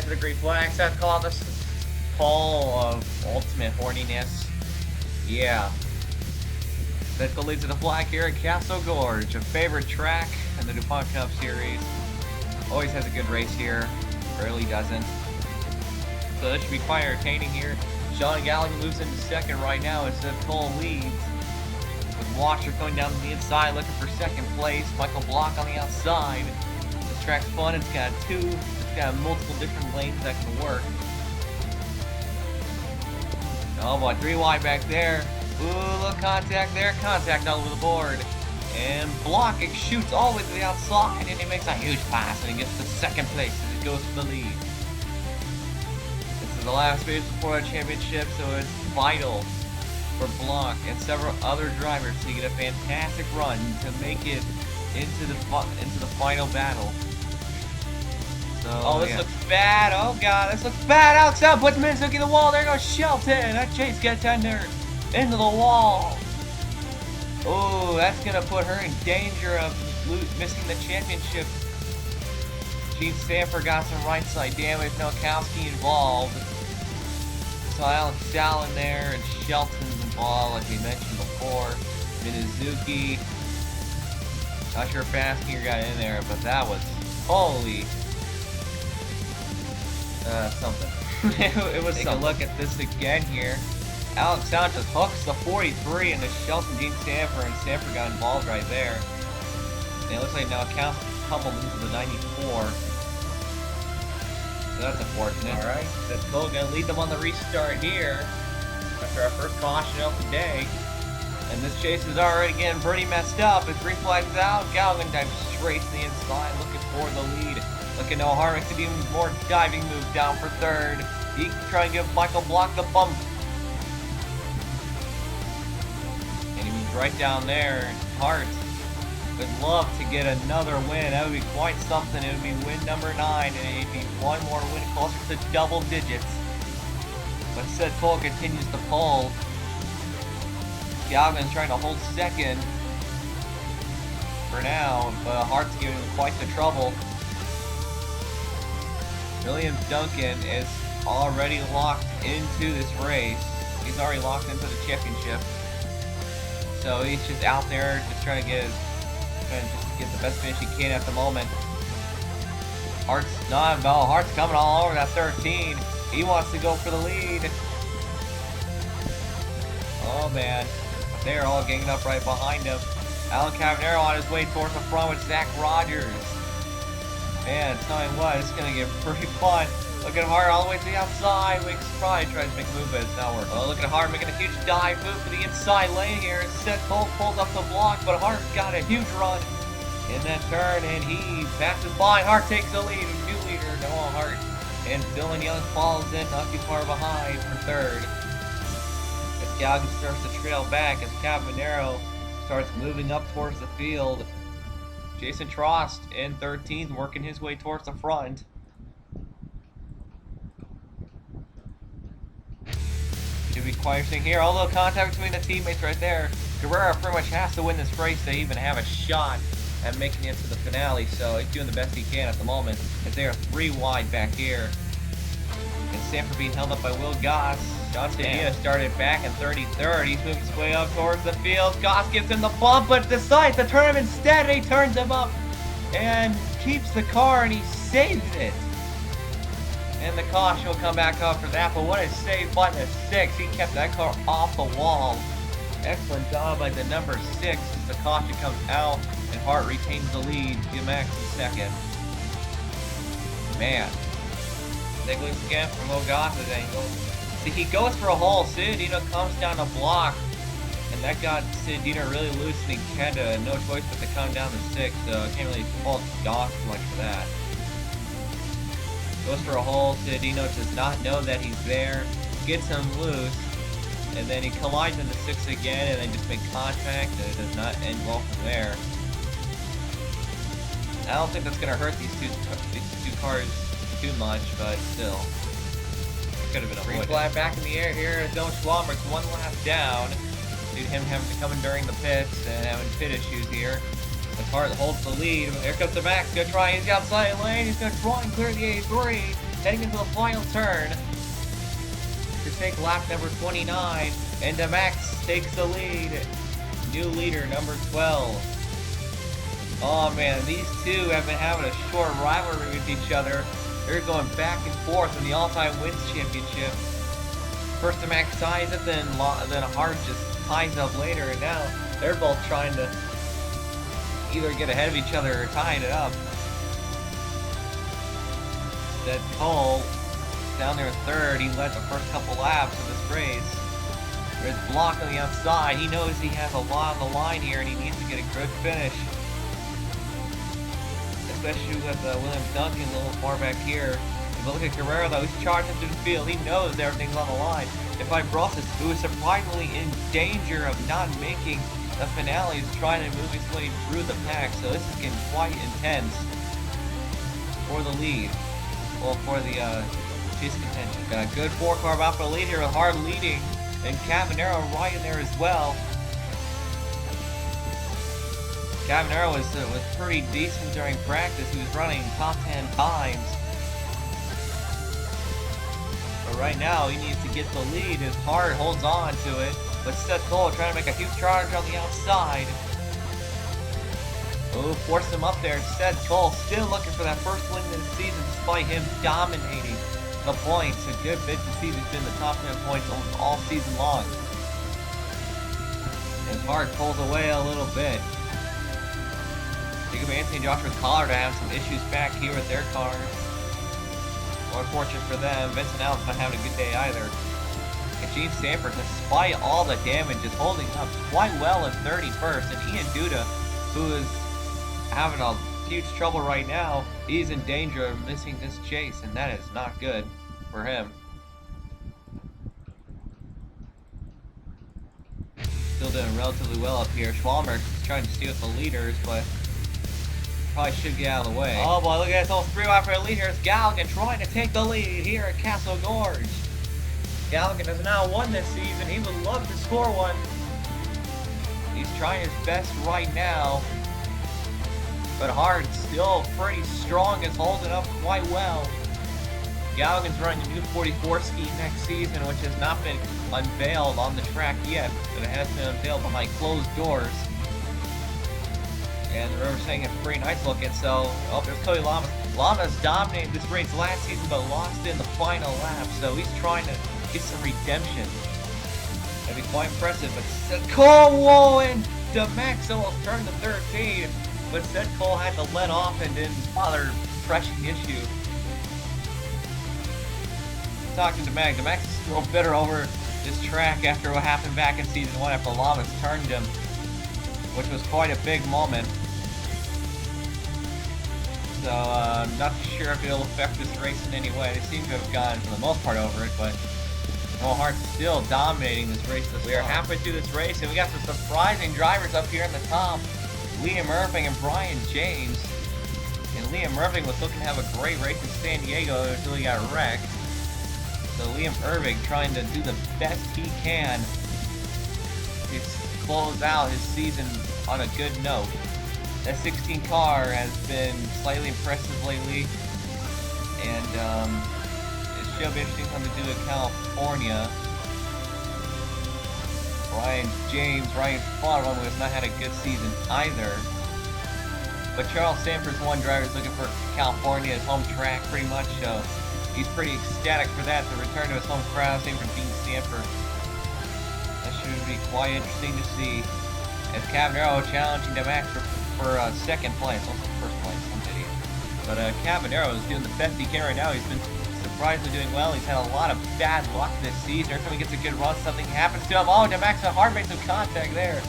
to the green flag. Set call this call of ultimate horniness. Yeah. That leads to the flag here at Castle Gorge, a favorite track in the DuPont Cup Series. Always has a good race here, rarely doesn't. So this should be quite entertaining here. Sean Gallagher moves into second right now as Cole leads. With Washer going down to the inside looking for second place. Michael Block on the outside. This track's fun. It's got multiple different lanes that can work. Oh boy, 3 wide back there. Ooh, look, contact there. Contact all over the board. And Block shoots all the way to the outside, and he makes a huge pass, and he gets to second place as he goes for the lead. This is the last race before the championship, so it's vital for Block and several other drivers to get a fantastic run to make it into the final battle. So, this looks bad. Oh god, this looks bad. Alex out, puts Mizuki in the wall. There goes Shelton. That chase contender into the wall. Oh, that's gonna put her in danger of missing the championship. Gene Stanford got some right side damage. Nowakowski involved. So Alex Allen there and Shelton's involved, like we mentioned before. Mizuki. Not sure if Baskier got in there, but that was holy. Something. It was. Take a look at this again here. Alex Allen just hooks the 43 into Shelton Gene Stanford, and Stanford got involved right there. And it looks like now Kowski tumbled into the 94. So that's unfortunate. Alright, that's Cole gonna lead them on the restart here after our first caution of the day. And this chase is already getting pretty messed up. With 3 flags out, Gallagher dives straight to the inside looking for the lead. Looking at O'Hara makes an even more diving move down for third. He can try and give Michael Block the bump. And he moves right down there. Hart would love to get another win. That would be quite something. It would be win number 9, and it'd be one more win closer to double digits. But instead, Cole continues to pull. Galvin's trying to hold second for now, but Hart's giving him quite the trouble. William Duncan is already locked into this race. He's already locked into the championship. So he's just out there just trying to get the best finish he can at the moment. Hart's coming all over that 13. He wants to go for the lead. Oh man. They're all ganging up right behind him. Alan Cavanero on his way towards the front with Zach Rogers. Man, tell you what, it's gonna get pretty fun. Look at Hart all the way to the outside. Probably tries to make a move, but it's not working. Oh, look at Hart making a huge dive move for the inside lane here. Instead, Cole pulls up the block, but Hart's got a huge run in that turn, and he passes by. Hart takes the lead. New leader, Noah Hart. And Dylan Young falls in, not too far behind for third. As Gallagher starts to trail back, as Cavanero starts moving up towards the field. Jason Trost in 13th, working his way towards the front. Should be quite interesting here. Although contact between the teammates right there. Guerrero pretty much has to win this race to even have a shot at making it to the finale. So he's doing the best he can at the moment. As they are 3 wide back here. And Stanford being held up by Will Goss. John Cedina started back in 33rd. He's moving his way up towards the field. Goss gives him the bump, but decides to turn him instead. He turns him up and keeps the car, and he saves it. And the caution will come back up for that. But what a save by the 6. He kept that car off the wall. Excellent job by the number 6 as the caution comes out and Hart retains the lead. Jim Max in second. Man. Big loose again from Will Goss's angle. See, he goes for a hole. Cedina comes down to block, and that got Cedina really loose, and he had no choice but to come down to 6, so I can't really fault Goss much for that. Goes for a hole. Cedina does not know that he's there, gets him loose, and then he collides into 6 again, and then just make contact, and it does not end well from there. I don't think that's going to hurt these two cars too much, but still. Could have been a green flag back in the air here. Dylan Schwalmer's 1 lap down due to him having to come in during the pits and having pit issues here. As Hart holds the lead. Here comes the Max. He's going to try. He's outside lane. He's going to try and clear the A3. heading into the final turn to take lap number 29, and DeMax takes the lead. New leader, number 12. Oh man, these two have been having a short rivalry with each other. They're going back and forth in the all-time wins championship. First DeMax ties it, then Hart just ties up later, and now they're both trying to either get ahead of each other or tying it up. That Cole down there in third. He led the first couple laps of this race. There's Block on the outside. He knows he has a lot on the line here, and he needs to get a good finish. Especially with William Duncan a little far back here. If you look at Guerrero, though, he's charging through the field. He knows everything's on the line. If Brosis, who is surprisingly in danger of not making the finale, is trying to move his way through the pack, so this is getting quite intense for the lead. Well, for the chase contention. Got a good four-car battle for the lead here with Hard leading, and Cavanero right in there as well. Cavanero was pretty decent during practice. He was running top 10 times. But right now, he needs to get the lead. His Hard holds on to it, but Seth Cole trying to make a huge charge on the outside. Oh, forced him up there. Seth Cole still looking for that first win of the season despite him dominating the points. A good bit this season. He's been the top 10 points all season long. And Hart pulls away a little bit. Jacob Anthony and Joshua Collard have some issues back here with their cars. More fortunate for them. Vincent Allen's not having a good day either. And Gene Sanford, despite all the damage, is holding up quite well in 31st. And Ian Duda, who is having a huge trouble right now, he's in danger of missing this chase, and that is not good for him. Still doing relatively well up here. Schwalmer is trying to steal with the leaders, but probably should get out of the way. Oh boy, look at this whole three-wide for the lead here. It's Galligan trying to take the lead here at Castle Gorge. Galligan has now won this season. He would love to score one. He's trying his best right now. But Hart still pretty strong, is holding up quite well. Galligan's running a new 44 ski next season, which has not been unveiled on the track yet, but it has been unveiled behind closed doors. And the river's saying it's pretty nice looking, so, oh, there's Cody Lamas. Lamas dominated this race last season, but lost in the final lap, so he's trying to get some redemption. That'd be quite impressive, but Seth Cole, whoa, and DeMax almost turned to 13. But Seth Cole had to let off and didn't bother pressing the issue. Talking to DeMax. DeMax is still bitter over this track after what happened back in season 1 after Lamas turned him, which was quite a big moment. So, I'm not sure if it'll affect this race in any way. They seem to have gotten, for the most part, over it, but Hart's still dominating this race. We are halfway through this race, and we got some surprising drivers up here in the top. Liam Irving and Brian James. And Liam Irving was looking to have a great race in San Diego until he got wrecked. So Liam Irving trying to do the best he can to close out his season on a good note. That 16 car has been slightly impressive lately, and it should be interesting something to do in California. Ryan James, Ryan Fodderman has not had a good season either. But Charles Sanford's one driver is looking for California, his home track pretty much, so he's pretty ecstatic for that to return to his home crowd. Same for Dean Sanford. That should be quite interesting to see. As Cavanero challenging DeMax for second place, also first place, some idiot. But Cavanero is doing the best he can right now. He's been surprisingly doing well. He's had a lot of bad luck this season. Every time he gets a good run, something happens to him. Oh, DeMax and Hart made some contact there.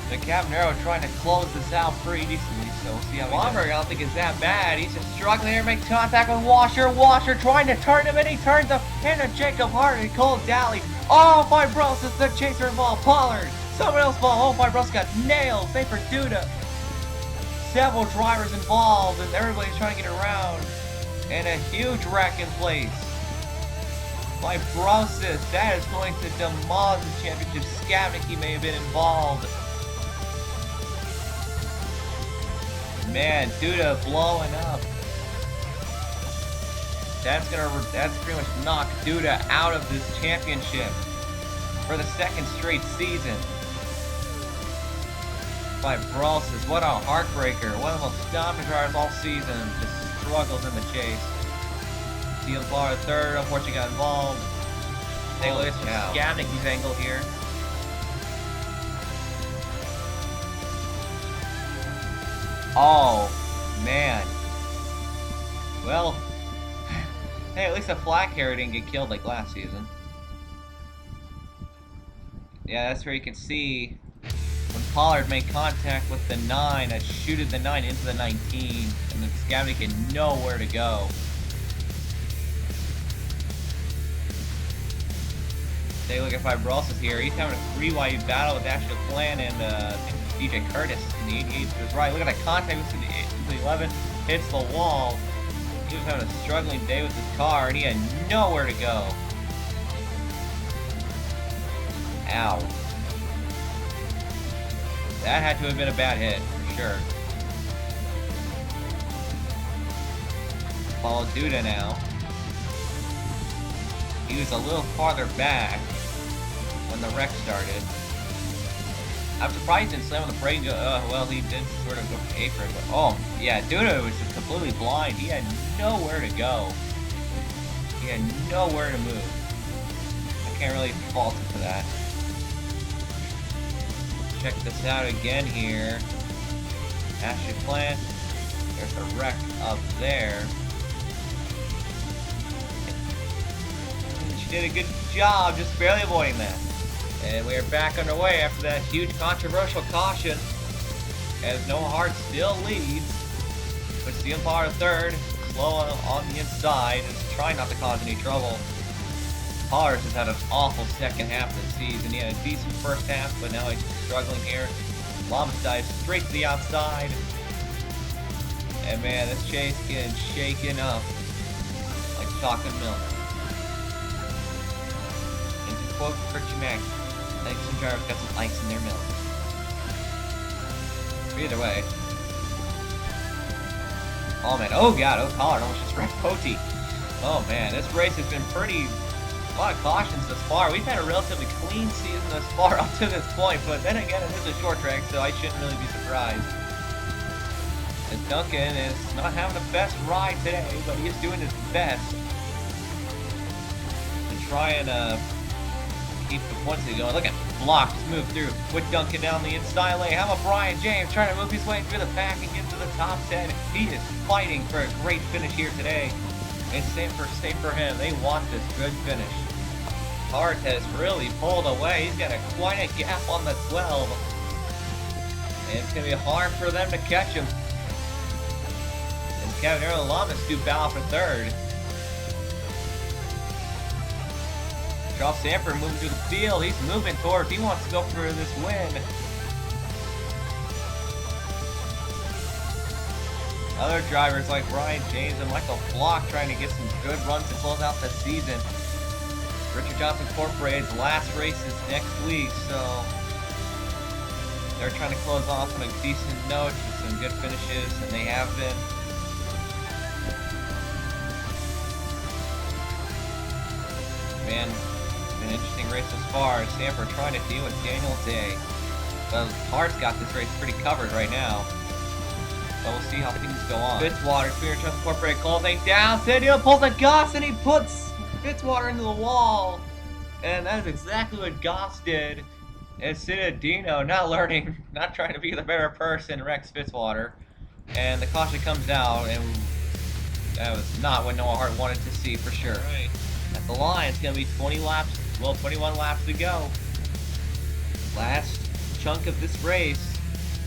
But Cavanero trying to close this out pretty decently, so we'll see how Blomberg, I don't think is that bad. He's just struggling here to make contact with Washer. Washer trying to turn him, and he turns up into Jacob Hart and Cole Daly. Oh, Fibrosis, the chaser involved. Pollard. Someone else involved. Oh, Fibrosis got nailed. Same for Duda. Several drivers involved, and everybody's trying to get around. And a huge wreck in place. Fibrosis, that is going to demolish the championship. Skavnicki may have been involved. Man, Duda blowing up. that's pretty much knock Duda out of this championship for the second straight season. By Bralsis, what a heartbreaker. One of the most dominant drivers all season, just struggles in the chase. Seal Bar third, unfortunately got involved. Take a look at Scavnicky's angle here. Oh, man. Well, hey, at least a flag carrier didn't get killed like last season. Yeah, that's where you can see when Pollard made contact with the 9, that shooted the 9 into the 19, and then Scavnicky had nowhere to go. Take a look at Fibrosis here. He's having a 3-wide battle with Ashley Plan and DJ Curtis in the 88 to his right. Look at that contact with the 11, hits the wall. He was having a struggling day with his car, and he had nowhere to go. Ow. That had to have been a bad hit, for sure. Follow Duda now. He was a little farther back when the wreck started. I'm surprised he didn't slam on the brake. Well, he did sort of go for the apron, but oh, yeah, Duda was just completely blind. He had nowhere to go. He had nowhere to move. I can't really fault him for that. Check this out again here. Ashley Plant. There's a wreck up there. She did a good job just barely avoiding that. And we are back underway after that huge controversial caution, as Noah Hart still leads, with Steel Power third, slow on the inside, is trying not to cause any trouble. Pollard has had an awful second half of the season. He had a decent first half, but now he's struggling here. Lamas dives straight to the outside. And man, this chase getting shaken up like chocolate milk. And to quote Richie Mack, I think some drivers got some ice in their milk. But either way. Oh man, oh god, oh Pollard almost just wrecked Poti. Oh man, this race has been a lot of cautions thus far. We've had a relatively clean season thus far up to this point, but then again, it is a short track, so I shouldn't really be surprised. And Duncan is not having the best ride today, but he is doing his best to try and keep the points going. Look at Block just move through with Duncan down the inside lane. How about Brian James trying to move his way through the pack and get to the top 10? He is fighting for a great finish here today. And same for him. They want this good finish. Hart has really pulled away. He's got quite a gap on the 12. And it's going to be hard for them to catch him. And Kevin Earl Lamas do battle for third. Charles Sanford moving through the field. He's moving towards. He wants to go for this win. Other drivers like Brian James and Michael Block trying to get some good runs to close out the season. Richard Johnson Incorporated's last race is next week, so they're trying to close off on a decent note with some good finishes, and they have been. Man, it's been an interesting race thus far. Sanford trying to deal with Daniel Day. But Hart's got this race pretty covered right now. So we'll see how things go on. Fitzwater, Spirit Trust Incorporated closing down. Sandio pulls a Goss and he puts Fitzwater into the wall. And that is exactly what Goss did. And Citadino, not learning, not trying to be the better person, wrecks Fitzwater. And the caution comes out, and that was not what Noah Hart wanted to see for sure. Right. At the line, it's going to be 21 laps to go. Last chunk of this race.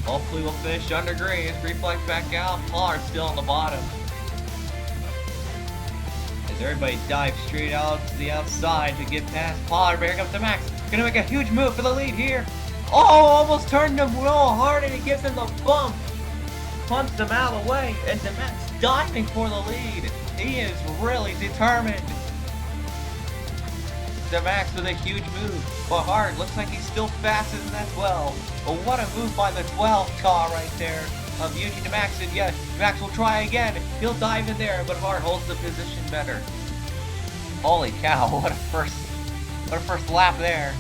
Hopefully we'll finish under green. Green flag back out. Pollard's still on the bottom. As everybody dives straight out to the outside to get past Pollard. Here comes the Max. Gonna make a huge move for the lead here. Oh, almost turned him real hard, and he gives him the bump. Punts him out of the way, and the Max diving for the lead. He is really determined. Max with a huge move, but Hart looks like he's still faster than that 12. But what a move by the 12 car right there. of Eugene to Max, and yeah, Max will try again. He'll dive in there, but Hart holds the position better. Holy cow, what a first lap there.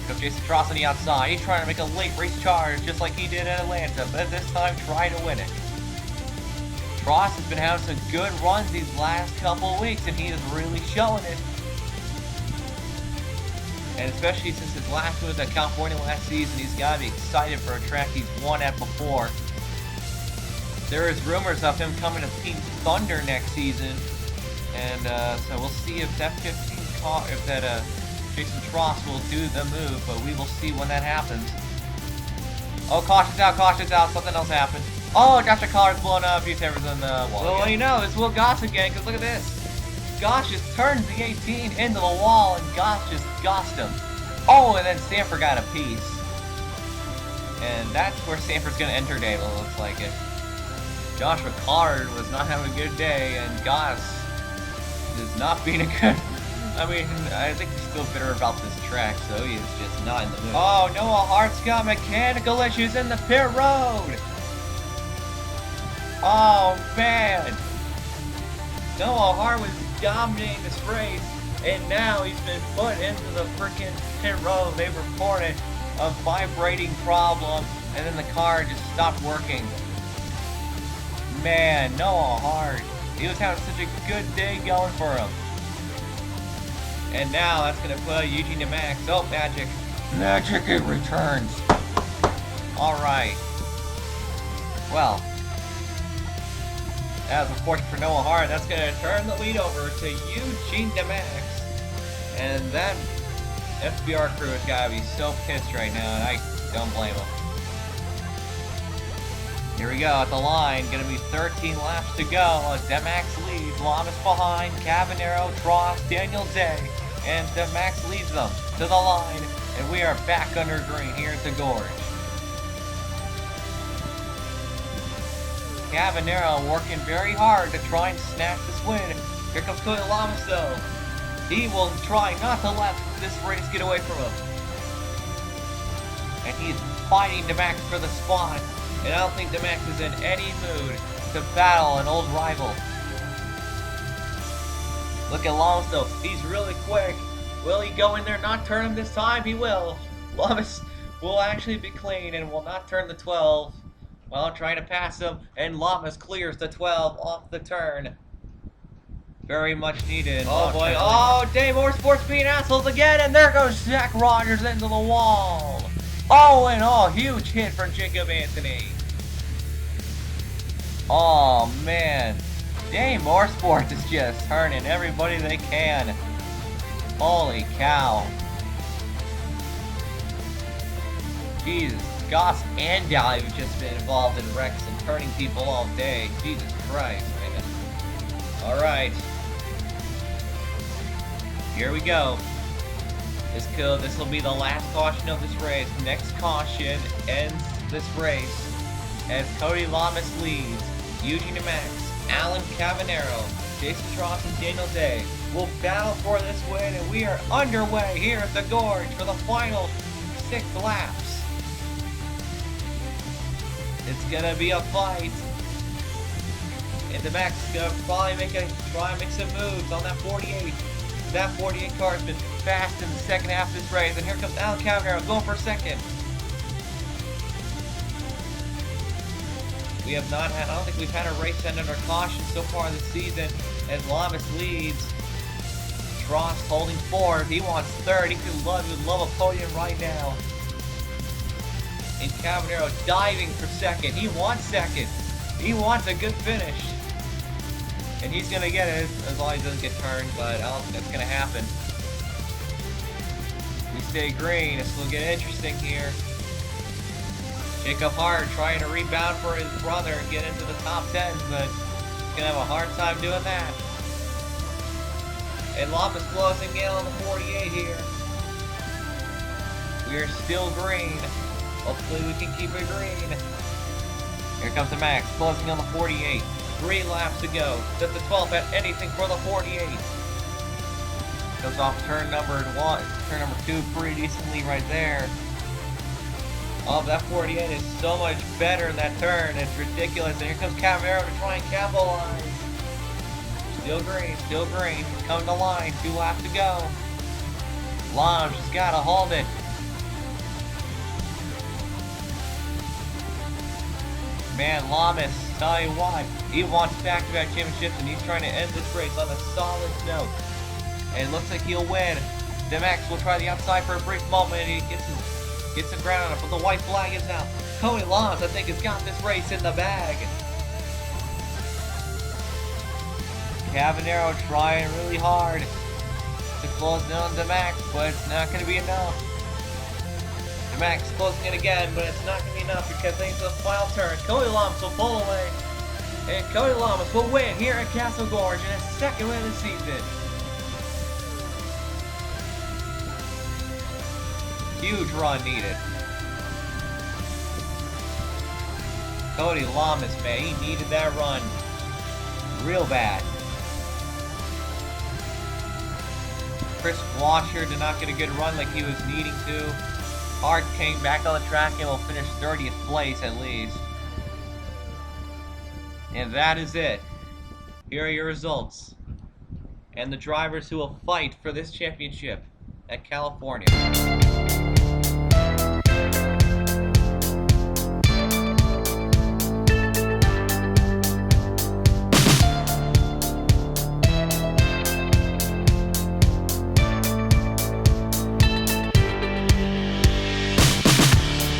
Goes Jason Tross on the outside. He's trying to make a late race charge just like he did in Atlanta, but this time trying to win it. Tross has been having some good runs these last couple weeks, and he is really showing it. And especially since his last win was at California last season, he's got to be excited for a track he's won at before. There is rumors of him coming to Team Thunder next season, and so we'll see if that 15 car, if that Jason Tross will do the move, but we will see when that happens. Oh, caution's out, something else happened. Oh, Josh's car is blown up, he's in the wall. Well, you know, it's Will Goss again, because look at this. Goss just turns the 18 into the wall, and Goss just gossed him. Oh, and then Sanford got a piece. And that's where Sanford's going to enter today, it looks like it. Josh Ricard was not having a good day, and Goss is not being a good... I mean, I think he's still bitter about this track, so he is just not in the mood. Oh, Noah Hart's got mechanical issues in the pit road! Oh, man! Noah Hart was dominating this race, and now he's been put into the freaking pit road. They reported a vibrating problem, and then the car just stopped working. Man, Noah Hart, he was having such a good day going for him. And now that's going to put Eugene to Max. Oh, magic. Magic, it returns. Alright. Well, as unfortunate for Noah Hart, that's going to turn the lead over to Eugene to Max. And that FBR crew has got to be so pissed right now, and I don't blame them. Here we go at the line. Going to be 13 laps to go. Demax leads. Lamas behind. Cavanero, Tross, Daniel Day. And Demax leads them to the line. And we are back under green here at the Gorge. Cavanero working very hard to try and snatch this win. Here comes Cody Lamas though. He will try not to let this race get away from him. And he's fighting Demax for the spot. And I don't think Demax is in any mood to battle an old rival. Look at Lamas though. He's really quick. Will he go in there and not turn him this time? He will. Lamas will actually be clean and will not turn the 12 while trying to pass him. And Lamas clears the 12 off the turn. Very much needed. Oh boy. Oh, Dave Motorsports being assholes again. And there goes Zach Rogers into the wall. Oh, and huge hit for Jacob Anthony. Oh, man. Dang, Motorsports is just turning everybody they can. Holy cow. Jesus. Goss and Dally have just been involved in wrecks and turning people all day. Jesus Christ, man. Alright. Here we go. This will be the last caution of this race. Next caution ends this race as Cody Lamas leads. Eugene to Max, Alan Cavanero, Jason Tross, and Daniel Day will battle for this win, and we are underway here at the Gorge for the final 6 laps. It's gonna be a fight, and the Max is gonna probably try and make some moves on that 48. That 48 car has been fast in the second half of this race, and here comes Alan Cavanero going for second. We have not had, I don't think we've had a race end under caution so far this season, as Lamas leads. Tross holding fourth. He wants third. He would love a podium right now. And Cavanero diving for second. He wants second. He wants a good finish. And he's going to get it as long as he doesn't get turned, but I don't think that's going to happen. We stay green. This will get interesting here. Jacob Hart trying to rebound for his brother and get into the top 10, but he's going to have a hard time doing that. And Lamas closing in on the 48 here. We are still green. Hopefully we can keep it green. Here comes the Max, closing on the 48. 3 laps to go. Does the 12 have anything for the 48? Goes off turn number 2 pretty decently right there. Oh, that 48 is so much better in that turn. It's ridiculous. And here comes Cavalero to try and capitalize. Still green. He's coming to line. 2 laps to go. Lom just gotta hold it. Man, Lamas, tell you what, he wants back-to-back championships, and he's trying to end this race on a solid note. And it looks like he'll win. Demax will try the outside for a brief moment, and he gets some ground on it, but the white flag is out. Cody Lamas, I think, has got this race in the bag. Cavanero trying really hard to close down Demax, but it's not going to be enough. Demax closing it again, but it's not going to be enough because they into the final turn. Cody Lamas will pull away, and Cody Lamas will win here at Castle Gorge in his second win of the season. Huge run needed. Cody Lamas, man, he needed that run real bad. Chris Washer did not get a good run like he was needing to. Hart came back on the track and will finish 30th place at least. And that is it. Here are your results. And the drivers who will fight for this championship at California.